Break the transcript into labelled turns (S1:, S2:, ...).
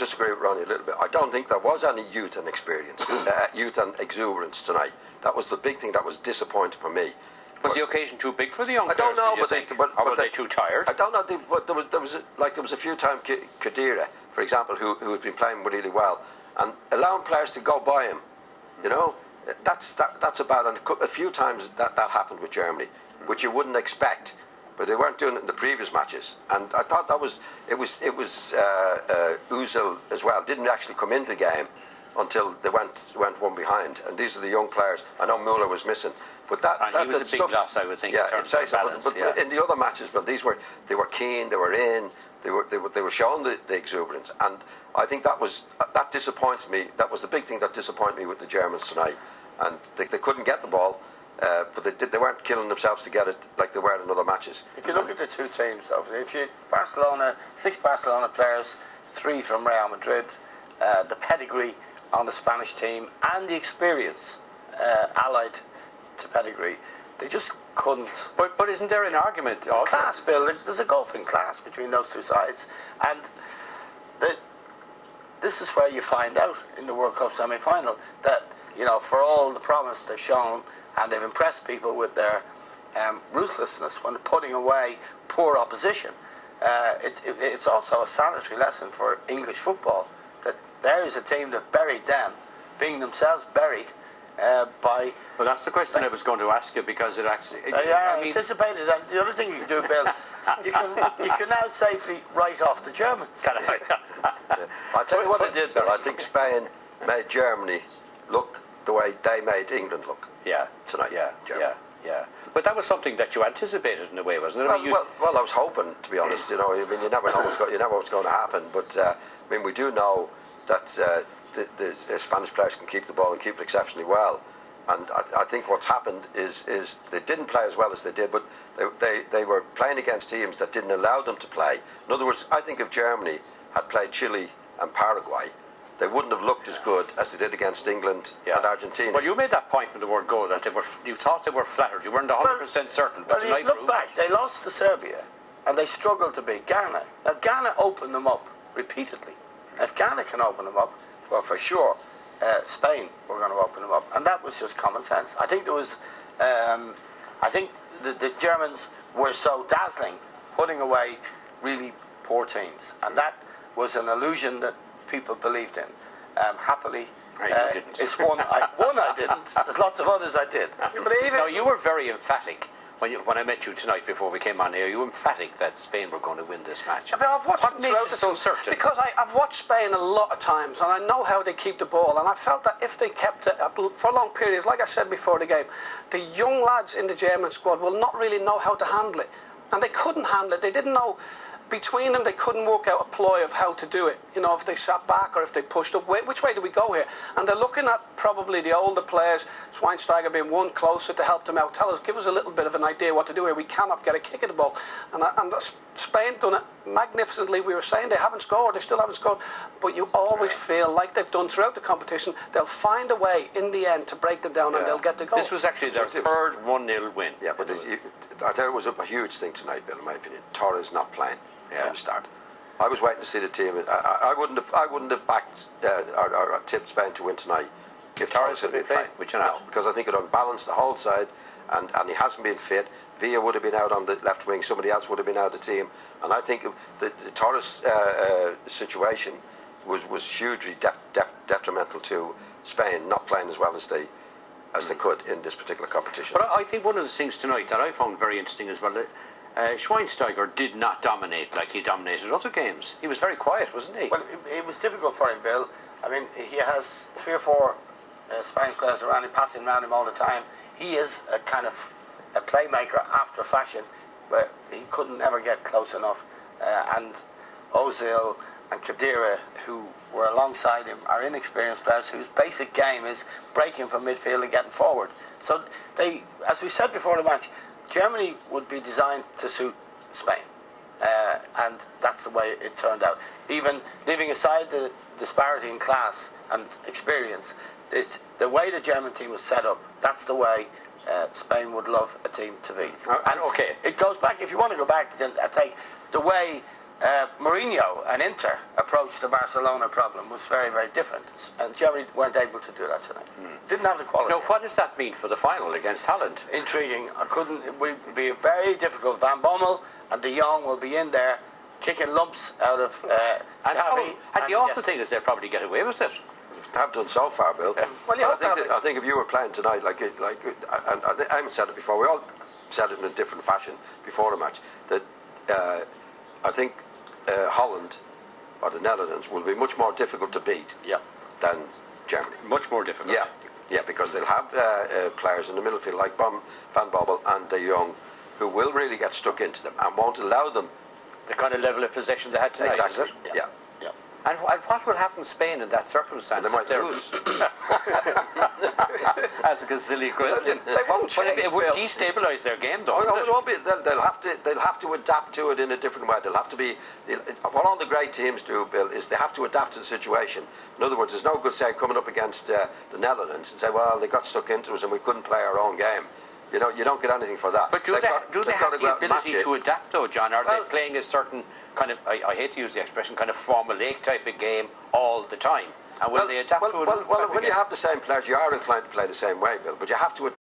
S1: disagree with Ronnie a little bit. I don't think there was any youth and experience, youth and exuberance tonight. That was the big thing that was disappointing for me.
S2: Was the occasion too big for the young players?
S1: I don't know,
S2: or were they too tired?
S1: I don't know. But there was a few times Kadira, for example, who had been playing really well, and allowing players to go by him. You know, that's about, and a few times that happened with Germany, which you wouldn't expect. But they weren't doing it in the previous matches, and I thought it was Ozil as well. Didn't actually come into the game until they went one behind, and these are the young players. I know Müller was missing, but
S2: he was a big loss, I would think.
S1: Yeah,
S2: in terms of balance,
S1: but in the other matches, well, they were keen, they were in, they were showing the exuberance, and I think that disappointed me. That was the big thing that disappointed me with the Germans tonight, and they couldn't get the ball. But they weren't killing themselves to get it like they were in other matches.
S3: If you look at the two teams, though, if you 6 Barcelona players, 3 from Real Madrid, the pedigree on the Spanish team and the experience allied to pedigree, they just couldn't.
S2: But isn't there an argument?
S3: Class, Bill. There's a gulf in class between those two sides, and this is where you find out in the World Cup semi-final that, you know, for all the promise they've shown. And they've impressed people with their ruthlessness when putting away poor opposition. It's also a sanitary lesson for English football that there is a team that buried them, being themselves buried by.
S2: Well, that's the question Spain. I was going to ask you, because it actually.
S3: Anticipated. And the other thing you can do, Bill, you can now safely write off the Germans.
S1: I'll tell you what I did, Bill. I think Spain made Germany look the way they made England look. Tonight.
S3: Yeah.
S2: But that was something that you anticipated in a way, wasn't it?
S1: Well, I was hoping, to be honest. You know, I mean, you never know what's going to happen. But I mean, we do know that the Spanish players can keep the ball and keep it exceptionally well. And I think what's happened is they didn't play as well as they did, but they were playing against teams that didn't allow them to play. In other words, I think if Germany had played Chile and Paraguay, they wouldn't have looked as good as they did against England and Argentina.
S2: Well, you made that point from the word go, that you thought they were flattered. You weren't 100% certain. But
S3: tonight, look back, they lost to Serbia and they struggled to beat Ghana. Now, Ghana opened them up repeatedly. If Ghana can open them up, well, for sure, Spain were going to open them up. And that was just common sense. I think there was, I think the Germans were so dazzling, putting away really poor teams. And that was an illusion that people believed in. Happily, it's one I didn't. There's lots of others I did.
S2: No, you were very emphatic when I met you tonight before we came on here. You were emphatic that Spain were going to win this match.
S4: I mean, I've watched
S2: what makes it so certain?
S4: Because I've watched Spain a lot of times, and I know how they keep the ball, and I felt that if they kept it for long periods, like I said before the game, the young lads in the German squad will not really know how to handle it, and they couldn't handle it. They didn't know. Between them, they couldn't work out a ploy of how to do it. You know, if they sat back or if they pushed up. Which way do we go here? And they're looking at probably the older players, Schweinsteiger being one closer to help them out. Give us a little bit of an idea what to do here. We cannot get a kick at the ball. And Spain done it magnificently. We were saying they haven't scored. They still haven't scored. But you always feel like they've done throughout the competition, they'll find a way in the end to break them down and they'll get the goal.
S2: This was actually their third 1-0 win.
S1: Yeah, but I thought it was a huge thing tonight, Bill, in my opinion. Torres not playing. From the start. I was waiting to see the team. I wouldn't have backed or tipped Spain to win tonight if Torres had been playing.
S2: Which because
S1: I think it unbalanced the whole side, and he hasn't been fit. Villa would have been out on the left wing. Somebody else would have been out of the team. And I think the Torres situation was hugely detrimental to Spain not playing as well as they could in this particular competition.
S2: But I think one of the things tonight that I found very interesting as well. Schweinsteiger did not dominate like he dominated other games. He was very quiet, wasn't he?
S3: Well, it was difficult for him, Bill. I mean, he has 3 or 4 Spanish players around him, passing around him all the time. He is a kind of a playmaker after fashion, but he couldn't ever get close enough. And Ozil and Kadira, who were alongside him, are inexperienced players whose basic game is breaking from midfield and getting forward. So they, as we said before the match, Germany would be designed to suit Spain, and that's the way it turned out. Even leaving aside the disparity in class and experience, it's the way the German team was set up. That's the way Spain would love a team to be.
S2: And
S3: it goes back. If you want to go back, then I take the way Mourinho and Inter approached the Barcelona problem was very, very different, and Germany weren't able to do that tonight. Didn't have the quality.
S2: Now, what does that mean for the final against Holland?
S3: Intriguing. It would be very difficult. Van Bommel and De Jong will be in there kicking lumps out of Xavi.
S2: And the awful thing is they'll probably get away with it.
S1: Have done so far, Bill.
S4: Well, you hope
S1: I think if you were playing tonight, and I haven't said it before, we all said it in a different fashion before the match, that I think Holland or the Netherlands will be much more difficult to beat than Germany.
S2: Much more difficult.
S1: Yeah, because they'll have players in the middle field like Van Bommel and De Jong who will really get stuck into them and won't allow them
S2: The kind of level of possession they had tonight,
S1: exactly.
S2: is it?
S1: Yeah.
S2: And what will happen to Spain in that circumstance?
S1: And they might lose.
S2: That's a gazillion question.
S4: They won't change,
S2: It would
S4: Bill.
S2: destabilise their game, though.
S1: Oh, no,
S2: wouldn't
S1: it won't be. They'll have to adapt to it in a different way. They'll have to be. What all the great teams do, Bill, is they have to adapt to the situation. In other words, there's no good say coming up against the Netherlands and say, well, they got stuck into us and we couldn't play our own game. You know, you don't get anything for that.
S2: But do they have the ability to adapt, though, John? Are they playing a certain kind of, I hate to use the expression, kind of formulaic type of game all the time? And will they adapt to it?
S1: Well, when you have the same players, you are inclined to play the same way, Bill. But you have to